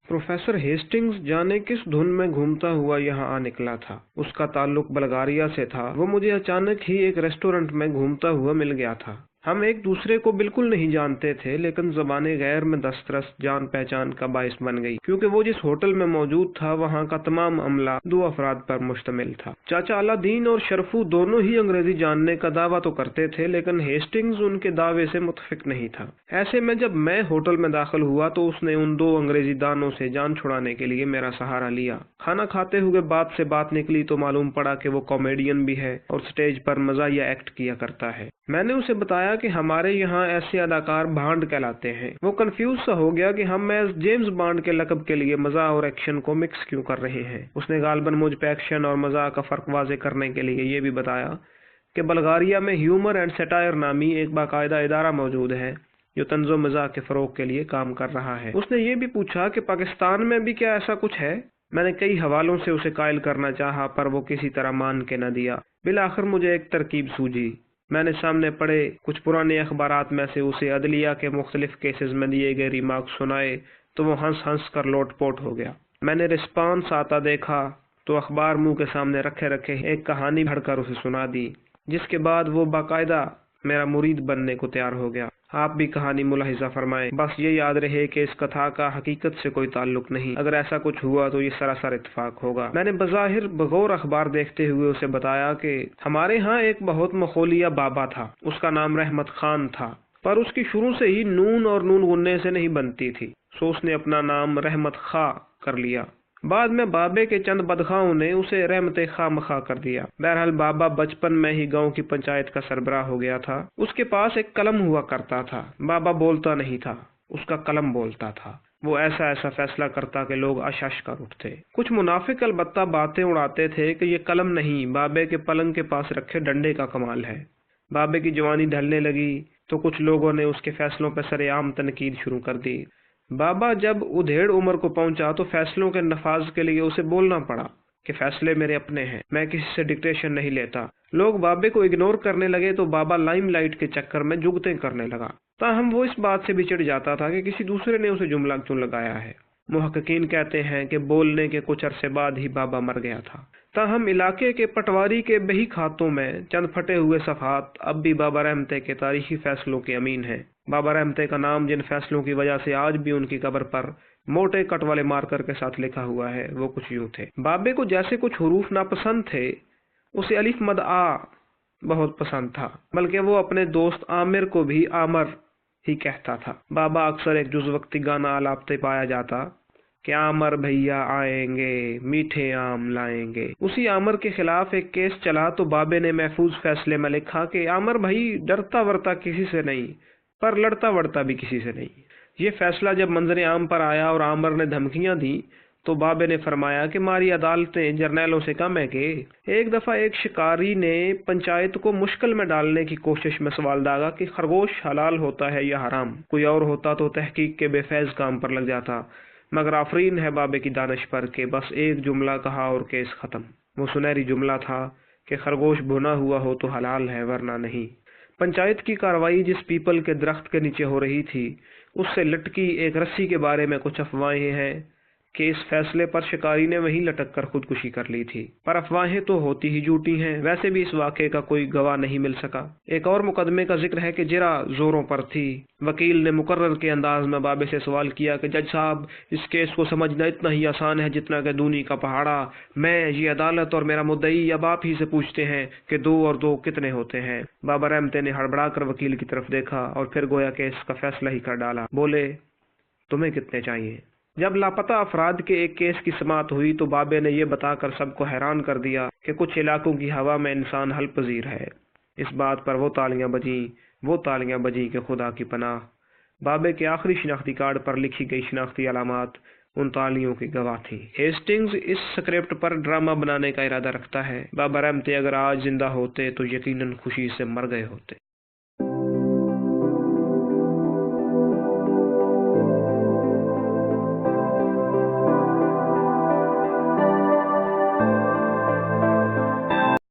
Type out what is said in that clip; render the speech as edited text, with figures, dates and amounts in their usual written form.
Professor Hastings जाने किस धुन में घूमता हुआ यहाँ आ निकला था। उसका ताल्लुक बल्गारिया से था। वो मुझे अचानक ही एक रेस्टोरेंट में घूमता हुआ मिल गया था। हम एक दूसरे को बिल्कुल नहीं जानते थे, लेकिन ज़बाने गैर में दस्तरस जान पहचान का बाइस बन गई, क्योंकि वो जिस होटल में मौजूद था वहाँ का तमाम अमला 2 अफराद पर मुश्तमिल था। चाचा अलादीन और शरफू दोनों ही अंग्रेजी जानने का दावा तो करते थे, लेकिन हेस्टिंग्स उनके दावे से मुतफिक नहीं था। ऐसे में जब मैं होटल में दाखिल हुआ तो उसने उन 2 अंग्रेजी दानों से जान छुड़ाने के लिए मेरा सहारा लिया। खाना खाते हुए बात से बात निकली तो मालूम पड़ा कि वो कॉमेडियन भी है और स्टेज पर मज़ाहिया एक्ट किया करता है। मैंने उसे बताया कि हमारे यहाँ ऐसे अदाकार भांड कहलाते हैं। वो कंफ्यूज सा हो गया कि हम जेम्स बॉन्ड के लकब के लिए मजाक और एक्शन को मिक्स क्यों कर रहे हैं। उसने गालबन मुझ पे एक्शन और मजाक का फर्क वाजे करने के लिए ये भी बताया कि बल्गारिया में ह्यूमर एंड सटायर नामी एक बाकायदा इदारा मौजूद है जो तंज़ो मजाक के फ़रोग के लिए काम कर रहा है। उसने ये भी पूछा कि पाकिस्तान में भी क्या ऐसा कुछ है। मैंने कई हवालों से उसे कायल करना चाहा, पर वो किसी तरह मान के न दिया। बिलाखिर मुझे एक तरकीब सूझी। मैंने सामने पड़े कुछ पुराने अखबारात में से उसे अदलिया के मुख्तलिफ केसेस में दिए गए रिमार्क्स सुनाए तो वो हंस हंस कर लोटपोट हो गया। मैंने रिस्पांस आता देखा तो अखबार मुंह के सामने रखे रखे एक कहानी भरकर उसे सुना दी, जिसके बाद वो बाकायदा मेरा मुरीद बनने को तैयार हो गया। आप भी कहानी मुलाहिजा फरमाएं। बस ये याद रहे कि इस कथा का हकीकत से कोई ताल्लुक नहीं। अगर ऐसा कुछ हुआ तो ये सरासर इत्तेफाक होगा। मैंने बज़ाहिर बगौर अखबार देखते हुए उसे बताया कि हमारे यहाँ एक बहुत मखौलिया बाबा था। उसका नाम रहमत खान था, पर उसकी शुरू से ही नून और नून गुन्ने से नहीं बनती थी, सो उसने अपना नाम रहमत खा कर लिया। बाद में बाबे के चंद बदखाओं ने उसे रहमत खा मखा कर दिया। बहरहाल बाबा बचपन में ही गांव की पंचायत का सरबराह हो गया था। उसके पास एक कलम हुआ करता था। बाबा बोलता नहीं था, उसका कलम बोलता था। वो ऐसा ऐसा फैसला करता कि लोग अशश कर उठते। कुछ मुनाफिक अलबत्ता बातें उड़ाते थे कि ये कलम नहीं, बाबे के पलंग के पास रखे डंडे का कमाल है। बाबे की जवानी ढलने लगी तो कुछ लोगों ने उसके फैसलों पर सरेआम तनकीद शुरू कर दी। बाबा जब उधेड़ उम्र को पहुंचा तो फैसलों के नफाज के लिए उसे बोलना पड़ा कि फैसले मेरे अपने हैं, मैं किसी से डिक्टेशन नहीं लेता। लोग बाबे को इग्नोर करने लगे तो बाबा लाइमलाइट के चक्कर में जुगतें करने लगा। ताहम वो इस बात से भी चिढ़ जाता था कि किसी दूसरे ने उसे जुमला क्यों लगाया है। मुहक्किकीन कहते हैं कि बोलने के कुछ अरसे बाद ही बाबा मर गया था। ताहम इलाके के पटवारी के बही खातों में चंद फटे हुए सफ़ात अब भी बाबा रहमते के तारीखी फैसलों के अमीन हैं। बाबा रहमते का नाम जिन फैसलों की वजह से आज भी उनकी कब्र पर मोटे कट वाले मार्कर के साथ लिखा हुआ है वो कुछ यूं थे। बाबे को जैसे कुछ हुरूफ नापसंद थे, उसे अलिफ मद आ बहुत पसंद था, बल्कि वो अपने दोस्त आमिर को भी आमर ही कहता था। बाबा अक्सर एक जुज़वक्ती गाना आलापते पाया जाता कि आमर भैया आएंगे मीठे आम लाएंगे। उसी आमर के खिलाफ एक केस चला तो बाबे ने महफूज फैसले में लिखा कि आमर भाई डरता वरता किसी से नहीं, पर लड़ता वड़ता भी किसी से नहीं। ये फैसला जब मंजर आम पर आया और आमर ने धमकियां दी तो बाबे ने फरमाया कि मारी अदालतें जर्नैलों से कम है के। एक दफ़ा एक शिकारी ने पंचायत को मुश्किल में डालने की कोशिश में सवाल दागा कि खरगोश हलाल होता है या हराम। कोई और होता तो तहकीक के बेफैज काम पर लग जाता, मगर आफरीन है बाबे की दानिश पर के बस एक जुमला कहा और केस ख़त्म। वो सुनहरी जुमला था कि खरगोश भुना हुआ हो तो हलाल है वरना नहीं। पंचायत की कार्रवाई जिस पीपल के दरख्त के नीचे हो रही थी, उससे लटकी एक रस्सी के बारे में कुछ अफवाहें हैं कि इस फैसले पर शिकारी ने वहीं लटक कर खुदकुशी कर ली थी, पर अफवाहें तो होती ही झूठी हैं। वैसे भी इस वाक़े का कोई गवाह नहीं मिल सका। एक और मुकदमे का जिक्र है कि जिरा जोरों पर थी। वकील ने मुकर्रर के अंदाज में बाबे से सवाल किया कि जज साहब, इस केस को समझना इतना ही आसान है जितना कि दूनी का पहाड़ा। मैं ये अदालत और मेरा मुद्दई अब आप ही से पूछते हैं कि 2 और 2 कितने होते हैं। बाबा रहमते ने हड़बड़ा कर वकील की तरफ देखा और फिर गोया केस का फैसला ही कर डाला। बोले, तुम्हें कितने चाहिए? जब लापता अफराद के एक केस की समाअत हुई तो बाबे ने यह बताकर सबको हैरान कर दिया कि कुछ इलाकों की हवा में इंसान हल पजीर है। इस बात पर वो तालियां बजी कि खुदा की पनाह। बाबे के आखिरी शिनाख्ती कार्ड पर लिखी गई शिनाख्ती अलामात उन तालियों की गवाह थी। हेस्टिंग्स इस स्क्रिप्ट पर ड्रामा बनाने का इरादा रखता है। बाबा रहमते अगर आज जिंदा होते तो यकीनन खुशी से मर गए होते।